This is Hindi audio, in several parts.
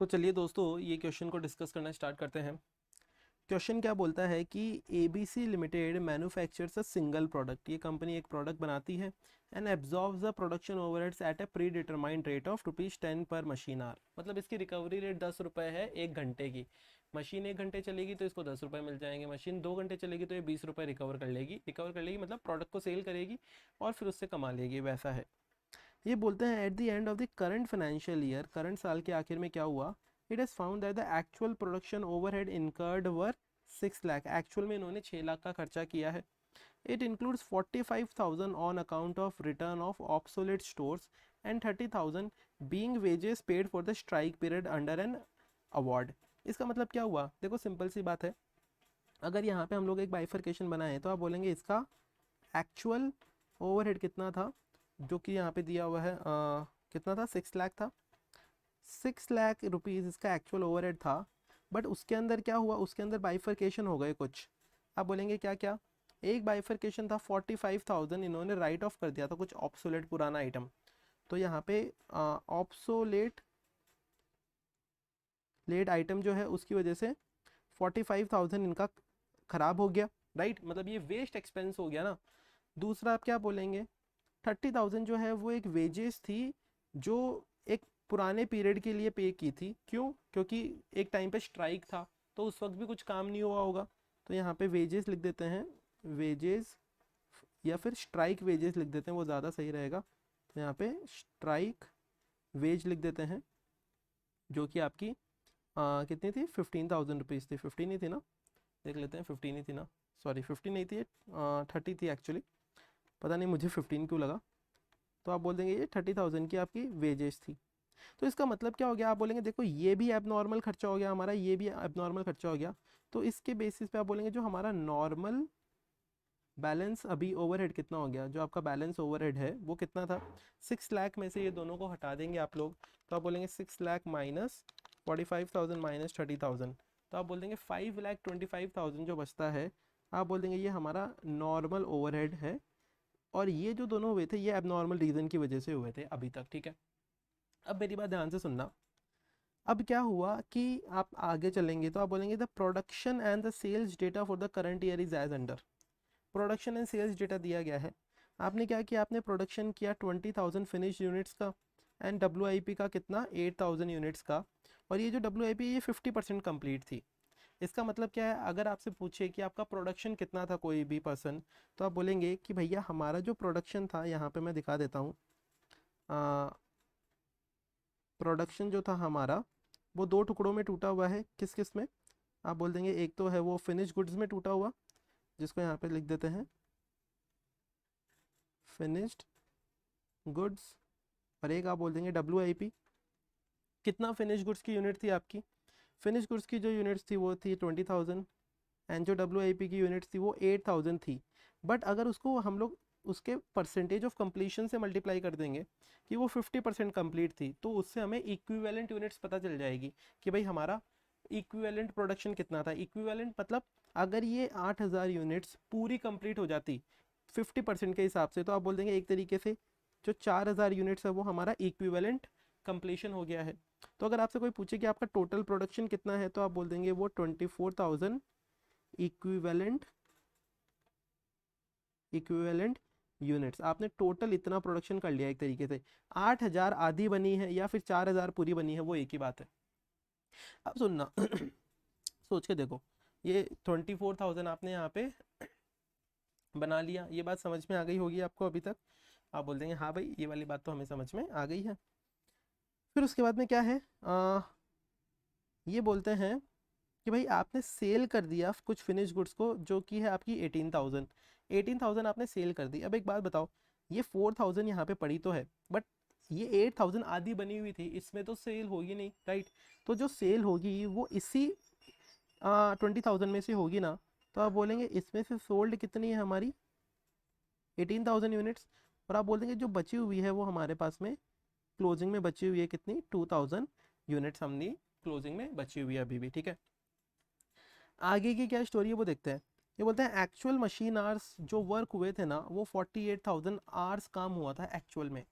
तो चलिए दोस्तों ये क्वेश्चन को डिस्कस करना स्टार्ट करते हैं। क्वेश्चन क्या बोलता है कि ABC limited manufactures a single product. ये कंपनी एक प्रोडक्ट बनाती है and absorbs the production overheads at a predetermined rate of ₹10 per machine our. मतलब इसकी रिकवरी रेट 10 रुपये है 1 घंटे की। मशीन 1 घंटे चलेगी तो इसको 10 रुपये मिल जाएंगे, मशीन 2 घंटे चलेगी तो ये 20 रुपये रिकवर कर लेगी मतलब प्रोडक्ट को सेल करेगी और फिर उससे कमा लेगी, वैसा है। ये बोलते हैं at the end of the current financial year, current साल के आखिर में क्या हुआ, it has found that the actual production overhead incurred were 6 lakh. Actual में इन्होंने 6 लाख का खर्चा किया है। It includes 45,000 on account of return of obsolete stores and 30,000 being wages paid for the strike period under an award. इसका मतलब क्या हुआ, देखो सिंपल सी बात है। अगर यहाँ पे हम लोग एक बाइफर्केशन बनाए तो आप बोलेंगे इसका एक्चुअल ओवरहेड कितना था, जो कि यहाँ पे दिया हुआ है कितना था, 6 लाख था। 6 लाख रुपीज़ इसका एक्चुअल ओवरहेड था। बट उसके अंदर क्या हुआ, उसके अंदर बाइफर्केशन हो गए कुछ। आप बोलेंगे क्या क्या। एक बाइफर्केशन था 45,000 इन्होंने राइट ऑफ कर दिया था कुछ ऑब्सोलेट पुराना आइटम। तो यहाँ पे ऑब्सोलेट लेट आइटम जो है उसकी वजह से 45,000 इनका खराब हो गया, राइट। मतलब ये वेस्ट एक्सपेंस हो गया ना। दूसरा आप क्या बोलेंगे, 30,000 जो है वो एक वेजेस थी जो एक पुराने पीरियड के लिए पे की थी। क्यों, क्योंकि एक टाइम पे स्ट्राइक था तो उस वक्त भी कुछ काम नहीं हुआ होगा। तो यहाँ पे वेजेस लिख देते हैं, वेजेस, या फिर स्ट्राइक वेजेस लिख देते हैं, वो ज़्यादा सही रहेगा। तो यहाँ पे स्ट्राइक वेज लिख देते हैं, जो कि आपकी कितनी थी, 15,000 रुपीज़ थी। 15 ही थी ना, देख लेते हैं, 15 ही थी ना, सॉरी 15 नहीं थी, 30 थी एक्चुअली। पता नहीं मुझे 15 क्यों लगा। तो आप बोल देंगे ये 30,000 की आपकी वेजेस थी। तो इसका मतलब क्या हो गया, आप बोलेंगे देखो ये भी एबनॉर्मल खर्चा हो गया हमारा, ये भी एबनॉर्मल खर्चा हो गया। तो इसके बेसिस पे आप बोलेंगे जो हमारा नॉर्मल बैलेंस अभी ओवरहेड कितना हो गया, जो आपका बैलेंस ओवरहेड है वो कितना था। 6 लाख में से ये दोनों को हटा देंगे आप लोग, तो आप बोलेंगे 6 लाख माइनस 45,000 माइनस 30,000। तो आप बोल देंगे 5,25,000 जो बचता है, आप बोल देंगे ये हमारा नॉर्मल ओवरहेड है। और ये जो दोनों हुए थे ये एबनॉर्मल रीज़न की वजह से हुए थे अभी तक, ठीक है। अब मेरी बात ध्यान से सुनना। अब क्या हुआ कि आप आगे चलेंगे तो आप बोलेंगे the production and the sales data for the current year is as under. Production and sales data दिया गया है। आपने क्या किया, आपने प्रोडक्शन किया 20,000 फिनिश यूनिट्स का एंड WIP का कितना, 8,000 यूनिट्स का। और ये जो WIP ये 50% कंप्लीट थी। इसका मतलब क्या है, अगर आपसे पूछे कि आपका प्रोडक्शन कितना था कोई भी पर्सन, तो आप बोलेंगे कि भैया हमारा जो प्रोडक्शन था, यहाँ पे मैं दिखा देता हूँ। प्रोडक्शन जो था हमारा वो दो टुकड़ों में टूटा हुआ है। किस किस में, आप बोल देंगे एक तो है वो फिनिश गुड्स में टूटा हुआ, जिसको यहाँ पे लिख देते हैं फिनिश्ड गुड्स। और एक आप बोल देंगे WIP। कितना फिनिश गुड्स की यूनिट थी आपकी, फिनिश गुड्स की जो यूनिट्स थी वो थी 20,000 एंड जो WIP की यूनिट्स थी वो 8,000 थी। बट अगर उसको हम लोग उसके परसेंटेज ऑफ कंप्लीशन से मल्टीप्लाई कर देंगे कि वो 50% कंप्लीट थी, तो उससे हमें इक्विवेलेंट यूनिट्स पता चल जाएगी कि भाई हमारा इक्विवेलेंट प्रोडक्शन कितना था। इक्विवेलेंट मतलब अगर ये 8,000 यूनिट्स पूरी कंप्लीट हो जाती 50% के हिसाब से, तो आप बोल देंगे एक तरीके से जो 4,000 यूनिट्स है वो हमारा इक्विवेलेंट कंप्लीशन हो गया है। तो अगर आपसे कोई पूछे कि आपका टोटल प्रोडक्शन कितना है, तो आप बोल देंगे वो 24,000 इक्विवेलेंट इक्विवेलेंट यूनिट्स। आपने टोटल इतना प्रोडक्शन कर लिया एक तरीके से। 8,000 आधी बनी है या फिर 4,000 पूरी बनी है, वो एक ही बात है। अब सुनना सोच के देखो, ये 24,000 आपने यहाँ पे बना लिया, ये बात समझ में आ गई होगी आपको अभी तक। आप बोल देंगे हाँ भाई ये वाली बात तो हमें समझ में आ गई है। फिर उसके बाद में क्या है, ये बोलते हैं कि भाई आपने सेल कर दिया कुछ फिनिश गुड्स को, जो कि है आपकी 18,000 आपने सेल कर दी। अब एक बात बताओ, ये 4,000 यहाँ पे पड़ी तो है, बट ये 8,000 आधी बनी हुई थी, इसमें तो सेल होगी नहीं, राइट। तो जो सेल होगी वो इसी 20,000 में से होगी ना। तो आप बोलेंगे इसमें से सोल्ड कितनी है हमारी, 18,000 यूनिट्स। और आप बोल देंगे जो बची हुई है वो हमारे पास में क्लोजिंग में बची हुई है कितनी, 2,000 यूनिट्स हमने क्लोजिंग में बची हुई है अभी भी, ठीक है। आगे की क्या स्टोरी है वो देखते हैं। ये बोलते हैं एक्चुअल मशीन आवर्स जो वर्क हुए थे ना वो 48,000 आवर्स काम हुआ था एक्चुअल में।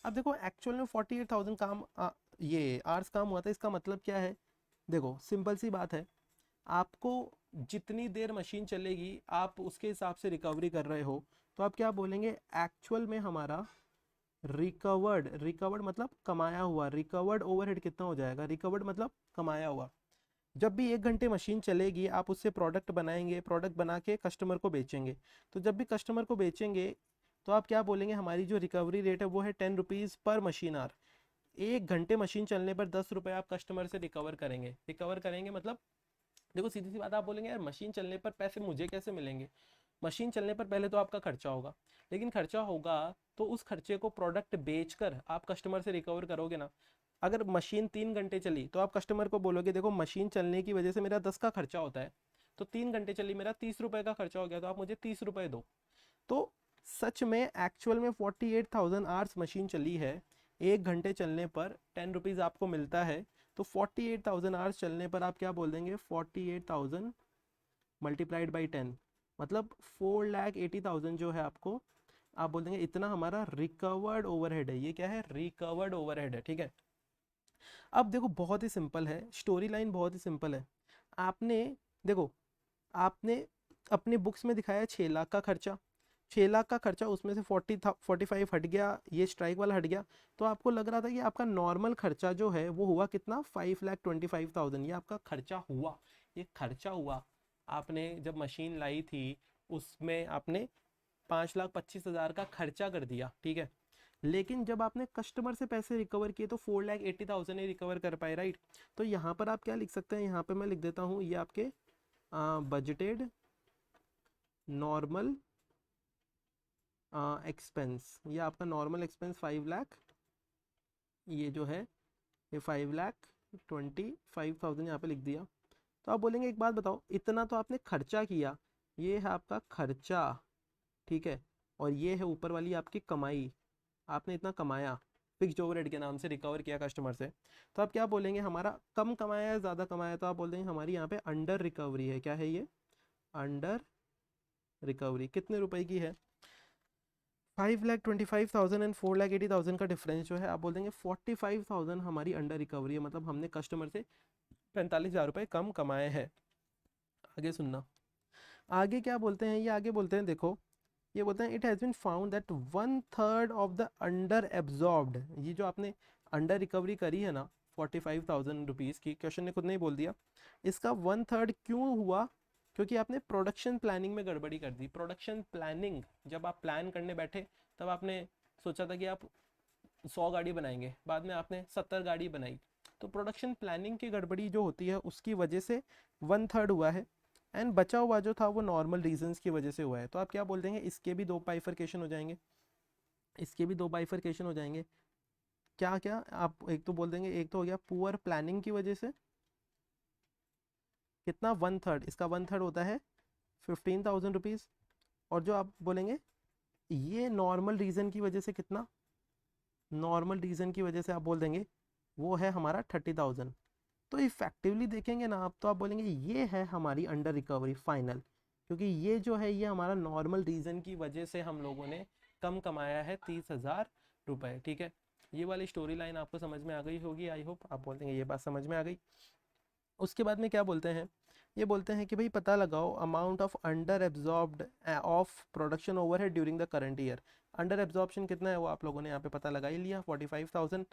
अब देखो एक्चुअल में 48,000 काम ये आवर्स काम हुआ था, इसका मतलब क्या है? देखो सिंपल सी बात है, आपको जितनी देर मशीन चलेगी आप उसके हिसाब से रिकवरी कर रहे हो, तो आप क्या बोलेंगे? एक्चुअल में हमारा रिकवर्ड मतलब कमाया हुआ, रिकवर्ड ओवरहेड कितना हो जाएगा? रिकवर्ड मतलब कमाया हुआ। जब भी 1 घंटे मशीन चलेगी आप उससे प्रोडक्ट बनाएंगे, प्रोडक्ट बना के कस्टमर को बेचेंगे। तो जब भी कस्टमर को बेचेंगे तो आप क्या बोलेंगे? हमारी जो रिकवरी रेट है वो है 10 रुपीज़ पर मशीन आर। 1 घंटे मशीन चलने पर 10 रुपये आप कस्टमर से रिकवर करेंगे। रिकवर करेंगे मतलब देखो सीधी सी बात, आप बोलेंगे यार मशीन चलने पर पैसे मुझे कैसे मिलेंगे? मशीन चलने पर पहले तो आपका खर्चा होगा, लेकिन खर्चा होगा तो उस खर्चे को प्रोडक्ट बेचकर आप कस्टमर से रिकवर करोगे ना। अगर मशीन 3 घंटे चली तो आप कस्टमर को बोलोगे देखो मशीन चलने की वजह से मेरा 10 का खर्चा होता है, तो 3 घंटे चली मेरा 30 रुपये का खर्चा हो गया, तो आप मुझे 30 रुपये दो। तो सच में एक्चुअल में 48,000 आवर्स मशीन चली है, 1 घंटे चलने पर 10 रुपीज़ आपको मिलता है। तो 48,000 आवर्स चलने पर आप क्या बोल देंगे? 48,000 मल्टीप्लाइड बाई 10, मतलब 4,80,000 जो है आपको, आप बोल देंगे इतना हमारा रिकवर्ड ओवरहेड है। ये क्या है? रिकवर्ड ओवरहेड है, ठीक है। अब देखो बहुत ही सिंपल है, स्टोरी लाइन बहुत ही सिंपल है। आपने देखो, आपने अपने बुक्स में दिखाया 6 लाख का खर्चा, 6 लाख का खर्चा, उसमें से 45 हट गया, ये स्ट्राइक वाला हट गया। तो आपको लग रहा था कि आपका नॉर्मल खर्चा जो है वो हुआ कितना? 5,25,000। ये आपका खर्चा हुआ, ये खर्चा हुआ। आपने जब मशीन लाई थी उसमें आपने 5,25,000 का खर्चा कर दिया, ठीक है। लेकिन जब आपने कस्टमर से पैसे रिकवर किए तो 4,80,000 ही रिकवर कर पाए, राइट। तो यहाँ पर आप क्या लिख सकते हैं? यहाँ पे मैं लिख देता हूँ, ये आपके बजटेड नॉर्मल एक्सपेंस, ये आपका नॉर्मल एक्सपेंस 5 लाख, ये जो है ये 5,25,000 यहाँ पे लिख दिया। तो आप बोलेंगे एक बात बताओ, इतना तो आपने खर्चा किया, ये है आपका खर्चा, ठीक है, और ये है ऊपर वाली आपकी कमाई, आपने इतना कमाया, फिक्स्ड ओवरहेड के नाम से रिकवर किया कस्टमर से। तो आप क्या बोलेंगे? हमारा कम कमाया है ज़्यादा कमाया? तो आप बोल देंगे हमारी यहाँ पे अंडर रिकवरी है। क्या है ये? Under recovery. कितने रुपए की है? 5,25,000 एंड 4,80,000 का डिफरेंस जो है, आप बोल देंगे 45,000 हमारी अंडर रिकवरी है, मतलब हमने कस्टमर से 45,000 रुपये कम कमाए हैं। आगे सुनना, आगे क्या बोलते हैं? ये आगे बोलते हैं, देखो ये बोलते हैं it has been found that 1/3 of the under absorbed, ये जो आपने अंडर रिकवरी करी है ना 45,000 रुपीज़ की, क्वेश्चन ने खुद नहीं बोल दिया, इसका 1/3 क्यों हुआ? क्योंकि आपने प्रोडक्शन प्लानिंग में गड़बड़ी कर दी। प्रोडक्शन प्लानिंग, जब आप प्लान करने बैठे तब आपने सोचा था कि आप 100 गाड़ी बनाएंगे, बाद में आपने 70 गाड़ी बनाई। तो प्रोडक्शन प्लानिंग की गड़बड़ी जो होती है उसकी वजह से 1/3 हुआ है, एंड बचा हुआ जो था वो नॉर्मल रीजंस की वजह से हुआ है। तो आप क्या बोल देंगे? इसके भी दो बाइफरकेशन हो जाएंगे, इसके भी दो बाइफरकेशन हो जाएंगे। क्या क्या? आप एक तो बोल देंगे, एक तो हो गया पुअर प्लानिंग की वजह से, कितना? 1/3, इसका 1/3 होता है 15,000 रुपीज़। और जो आप बोलेंगे ये नॉर्मल रीज़न की वजह से, कितना? नॉर्मल रीज़न की वजह से आप बोल देंगे वो है हमारा 30,000। तो इफेक्टिवली देखेंगे ना आप, तो आप बोलेंगे ये है हमारी अंडर रिकवरी फाइनल, क्योंकि ये जो है ये हमारा नॉर्मल रीज़न की वजह से हम लोगों ने कम कमाया है 30,000 रुपये, ठीक है। ये वाली स्टोरी लाइन आपको समझ में आ गई होगी, आई होप। आप बोल देंगे ये बात समझ में आ गई। उसके बाद में क्या बोलते हैं? ये बोलते हैं कि भाई पता लगाओ amount of under absorbed of production overhead during the current year. Under absorption कितना है वो आप लोगों ने यहाँ पे पता लगा ही लिया, 45,000,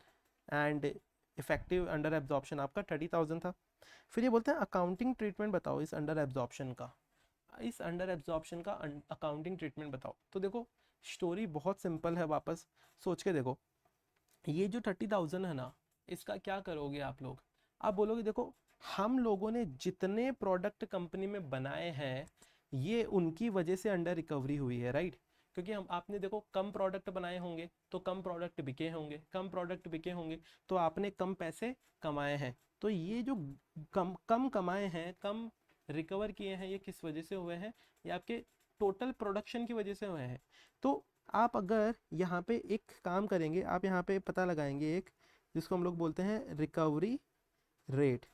एंड इफेक्टिव अंडर एब्जॉर्प्शन आपका 30,000 था। फिर ये बोलते हैं अकाउंटिंग ट्रीटमेंट बताओ इस अंडर एब्जॉर्प्शन का, इस अंडर एब्जॉर्प्शन का अकाउंटिंग ट्रीटमेंट बताओ। तो देखो स्टोरी बहुत सिंपल है, वापस सोच के देखो, ये जो 30,000 है ना, इसका क्या करोगे आप लोग? आप बोलोगे देखो हम लोगों ने जितने प्रोडक्ट कंपनी में बनाए हैं ये उनकी वजह से अंडर रिकवरी हुई है, राइट। क्योंकि हम आपने देखो कम प्रोडक्ट बनाए होंगे तो कम प्रोडक्ट बिके होंगे, कम प्रोडक्ट बिके होंगे तो आपने कम पैसे कमाए हैं। तो ये जो कम कम कमाए हैं, कम रिकवर किए हैं, ये किस वजह से हुए हैं? ये आपके टोटल प्रोडक्शन की वजह से हुए हैं। तो आप अगर यहाँ पे एक काम करेंगे, आप यहाँ पे पता लगाएंगे एक, जिसको हम लोग बोलते हैं रिकवरी रेट।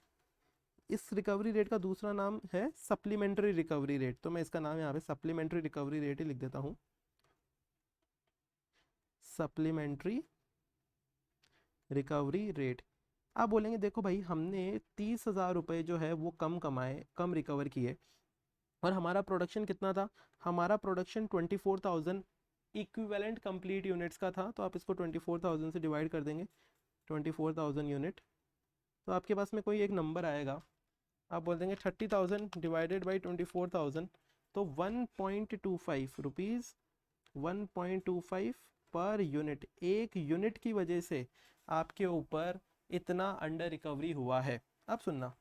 इस रिकवरी रेट का दूसरा नाम है सप्लीमेंट्री रिकवरी रेट, तो मैं इसका नाम यहाँ पे सप्लीमेंट्री रिकवरी रेट ही लिख देता हूँ, सप्लीमेंट्री रिकवरी रेट। आप बोलेंगे देखो भाई हमने 30,000 रुपये जो है वो कम कमाए, कम रिकवर किए, और हमारा प्रोडक्शन कितना था, हमारा प्रोडक्शन 24,000 इक्विवेलेंट कंप्लीट यूनिट्स का था। तो आप इसको 24,000 से डिवाइड कर देंगे, 24,000 यूनिट, तो आपके पास में कोई एक नंबर आएगा, आप बोल देंगे 30,000 डिवाइडेड बाई 24,000, तो 1.25 रुपीज़, 1.25 पर यूनिट, एक यूनिट की वजह से आपके ऊपर इतना अंडर रिकवरी हुआ है। अब सुनना,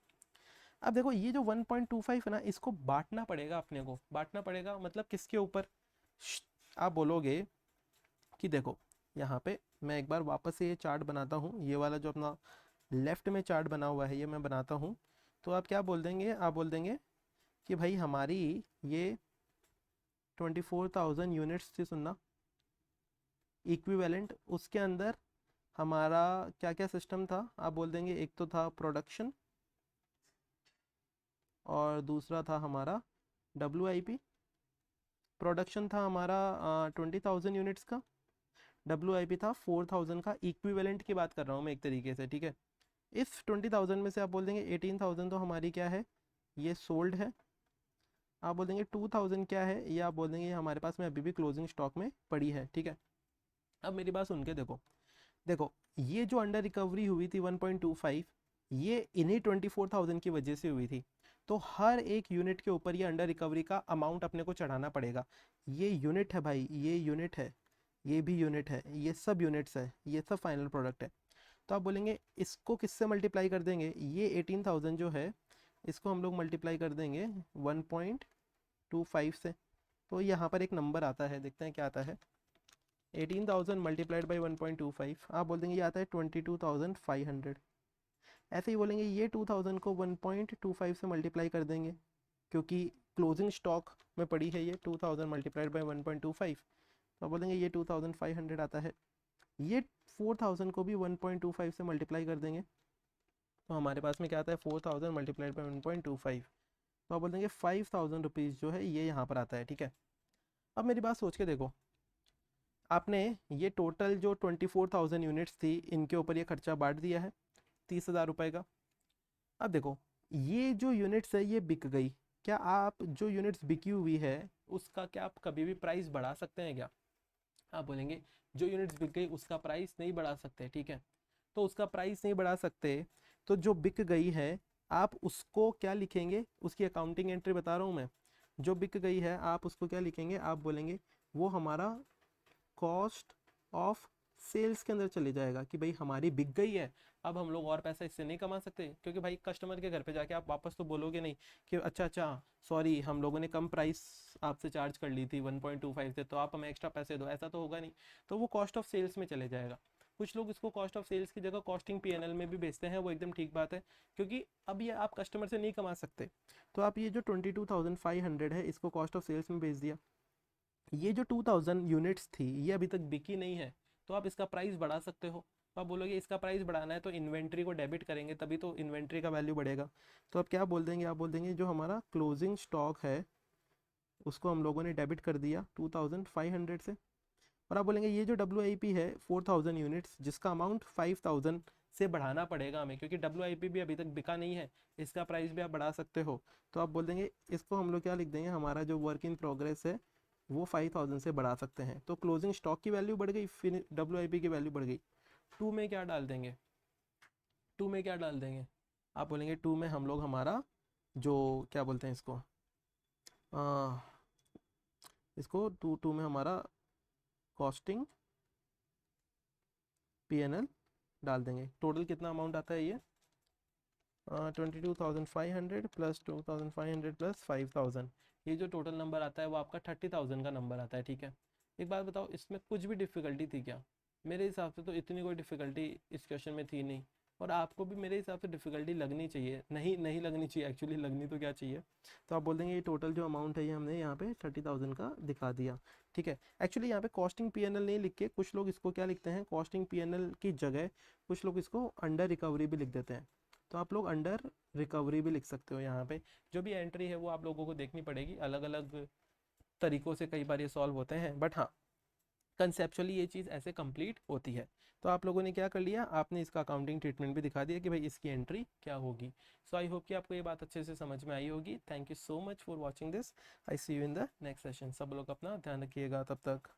अब देखो ये जो 1.25 है ना, इसको बांटना पड़ेगा, अपने को बांटना पड़ेगा, मतलब किसके ऊपर। आप बोलोगे कि देखो यहाँ पे मैं एक बार वापस से ये चार्ट बनाता हूँ, ये वाला जो अपना लेफ्ट में चार्ट बना हुआ है ये मैं बनाता हूँ। तो आप क्या बोल देंगे, आप बोल देंगे कि भाई हमारी ये 24,000 यूनिट्स थी, सुनना, इक्विवेलेंट, उसके अंदर हमारा क्या क्या सिस्टम था। आप बोल देंगे एक तो था प्रोडक्शन, और दूसरा था हमारा WIP। प्रोडक्शन था हमारा 20,000 यूनिट्स का, WIP था 4,000 का, इक्विवेलेंट की बात कर रहा हूँ मैं एक तरीके से, ठीक है। इस 20,000 में से आप बोल देंगे 18,000 तो हमारी क्या है, ये सोल्ड है। आप बोल देंगे 2,000 क्या है, ये आप बोल देंगे ये हमारे पास में अभी भी क्लोजिंग स्टॉक में पड़ी है, ठीक है। अब मेरी बात सुन के देखो, देखो ये जो अंडर रिकवरी हुई थी 1.25, ये इन्हीं 24,000 की वजह से हुई थी। तो हर एक यूनिट के ऊपर ये अंडर रिकवरी का अमाउंट अपने को चढ़ाना पड़ेगा। ये यूनिट है भाई, ये यूनिट है, ये भी यूनिट है, ये सब यूनिट्स है, ये सब फाइनल प्रोडक्ट है। तो आप बोलेंगे इसको किससे मल्टीप्लाई कर देंगे, ये 18,000 जो है इसको हम लोग मल्टीप्लाई कर देंगे 1.25 से। तो यहाँ पर एक नंबर आता है, देखते हैं क्या आता है। 18,000 मल्टीप्लाइड बाई 1.25, आप बोल देंगे ये आता है 22,500। ऐसे ही बोलेंगे ये 2,000 को 1.25 से मल्टीप्लाई कर देंगे, क्योंकि क्लोजिंग स्टॉक में पड़ी है ये 2,000 मल्टीप्लाइड बाई 1.25, तो आप बोलेंगे ये 2,500 आता है। ये 4,000 को भी 1.25 से मल्टीप्लाई कर देंगे, तो हमारे पास में क्या आता है 4,000 मल्टीप्लाइड बाई 1.25, तो आप बोल देंगे 5,000 रुपीज़ जो है ये यहाँ पर आता है, ठीक है। अब मेरी बात सोच के देखो, आपने ये टोटल जो 24,000 यूनिट्स थी इनके ऊपर ये खर्चा बांट दिया है 30,000 रुपये का। अब देखो ये जो यूनिट्स है ये बिक गई, क्या आप जो यूनिट्स बिकी हुई है उसका क्या आप कभी भी प्राइस बढ़ा सकते हैं क्या। आप बोलेंगे जो यूनिट्स बिक गई उसका प्राइस नहीं बढ़ा सकते, ठीक है। तो उसका प्राइस नहीं बढ़ा सकते, तो जो बिक गई है आप उसको क्या लिखेंगे, उसकी अकाउंटिंग एंट्री बता रहा हूँ मैं। जो बिक गई है आप उसको क्या लिखेंगे, आप बोलेंगे वो हमारा कॉस्ट ऑफ सेल्स के अंदर चले जाएगा, कि भाई हमारी बिक गई है, अब हम लोग और पैसा इससे नहीं कमा सकते, क्योंकि भाई कस्टमर के घर पे जाके आप वापस तो बोलोगे नहीं कि अच्छा अच्छा सॉरी हम लोगों ने कम प्राइस आपसे चार्ज कर ली थी 1.25 से, तो आप हमें एक्स्ट्रा पैसे दो, ऐसा तो होगा नहीं। तो वो कॉस्ट ऑफ सेल्स में चले जाएगा। कुछ लोग इसको कॉस्ट ऑफ सेल्स की जगह कॉस्टिंग PNL में भी बेचते हैं, वो एकदम ठीक बात है, क्योंकि अब ये आप कस्टमर से नहीं कमा सकते। तो आप ये जो 22,500 है इसको कॉस्ट ऑफ सेल्स में बेच दिया। ये जो 2,000 यूनिट्स थी ये अभी तक बिकी नहीं है, तो आप इसका प्राइस बढ़ा सकते हो। तो आप बोलोगे इसका प्राइस बढ़ाना है तो इन्वेंट्री को डेबिट करेंगे, तभी तो इन्वेंट्री का वैल्यू बढ़ेगा। तो आप क्या बोल देंगे, आप बोल देंगे जो हमारा क्लोजिंग स्टॉक है उसको हम लोगों ने डेबिट कर दिया 2,500 से। और आप बोलेंगे ये जो WIP है 4,000 यूनिट्स जिसका अमाउंट 5,000 से बढ़ाना पड़ेगा हमें, क्योंकि WIP भी अभी तक बिका नहीं है, इसका प्राइस भी आप बढ़ा सकते हो। तो आप बोल देंगे इसको हम लोग क्या लिख देंगे, हमारा जो वर्क इन प्रोग्रेस है वो 5,000 से बढ़ा सकते हैं। तो क्लोजिंग स्टॉक की वैल्यू बढ़ गई, फिर WIP की वैल्यू बढ़ गई। टू में क्या डाल देंगे, टू में क्या डाल देंगे, आप बोलेंगे टू में हम लोग हमारा जो क्या बोलते हैं इसको, आ, इसको टू में हमारा कॉस्टिंग PNL डाल देंगे। टोटल कितना अमाउंट आता है ये 22,500 प्लस 2,500 प्लस 5,000, ये जो टोटल नंबर आता है वो आपका 30,000 का नंबर आता है, ठीक है। एक बात बताओ इसमें कुछ भी डिफ़िकल्टी थी क्या। मेरे हिसाब से तो इतनी कोई डिफ़िकल्टी इस क्वेश्चन में थी नहीं, और आपको भी मेरे हिसाब से डिफ़िकल्टी लगनी चाहिए, नहीं नहीं लगनी चाहिए, एक्चुअली लगनी तो क्या चाहिए। तो आप बोल देंगे ये टोटल जो अमाउंट है ये हमने यहाँ पे 30,000 का दिखा दिया, ठीक है। एक्चुअली यहाँ पे कॉस्टिंग PNL नहीं लिख के कुछ लोग इसको क्या लिखते हैं, कॉस्टिंग PNL की जगह कुछ लोग इसको अंडर रिकवरी भी लिख देते हैं। तो आप लोग अंडर रिकवरी भी लिख सकते हो। यहाँ पे जो भी एंट्री है वो आप लोगों को देखनी पड़ेगी, अलग अलग तरीक़ों से कई बार ये सॉल्व होते हैं, बट हाँ कंसेप्चुअली ये चीज़ ऐसे कंप्लीट होती है। तो आप लोगों ने क्या कर लिया, आपने इसका अकाउंटिंग ट्रीटमेंट भी दिखा दिया कि भाई इसकी एंट्री क्या होगी। सो आई होप कि आपको ये बात अच्छे से समझ में आई होगी। Thank you so much for watching this. I see you in the next session. सब लोग अपना ध्यान रखिएगा तब तक।